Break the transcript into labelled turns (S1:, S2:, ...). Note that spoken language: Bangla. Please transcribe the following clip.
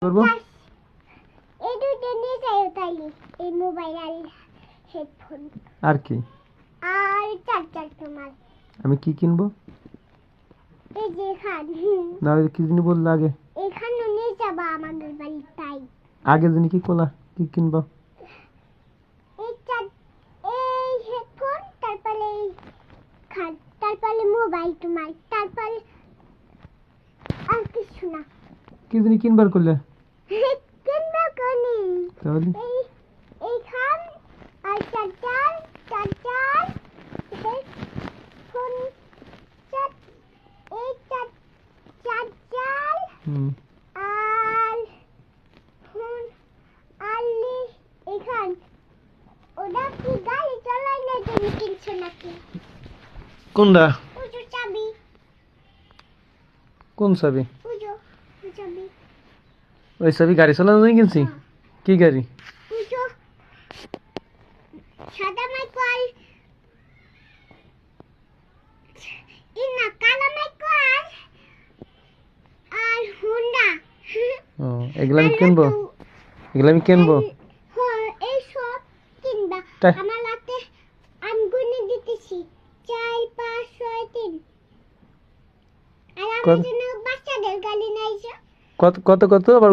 S1: করবো
S2: এই দুটো নিয়ে যাই তাইলে এই মোবাইল আর হেডফোন
S1: আর কি
S2: আর চার্জার তোমার
S1: আমি কি কিনবো
S2: এই যে খান
S1: না কি জিনিস বললে আগে
S2: এখানে নিয়ে যাবা আমাদের বাড়ি তাই
S1: আগে জিনিস কি কোলা কি কিনবো
S2: এই হেডফোন তারপরে এই খান তারপরে মোবাইল তোমার তারপরে আর কিছু না
S1: কি জিনিস কিনবার করলে
S2: কিনবা কোনি
S1: তাহলে
S2: এই খান আর চার্জার হেডফোন এই চার্জার আর আলি এখান ওটা কি গাড়ি চালাই না তুমি কিনছো নাকি
S1: কোনটা
S2: ওজো চাবি
S1: কোন চাবি
S2: ওজো চাবি
S1: ওই চাবি গাড়ি চালানোর জন্য কিনছি কি গাড়ি
S2: ওজো সাদা মাইকল ইনা কালা মাইকল আর হুন্ডা
S1: ও এগুলা আমি কিনবো এগুলা আমি কিনবো
S2: এই সব কিনবা আমার হাতে আমি গুনে দিতেছি 4 5 6 3 আর আমার জন্য বাচ্চাদের গাড়ি নাই
S1: কত কত কত আবার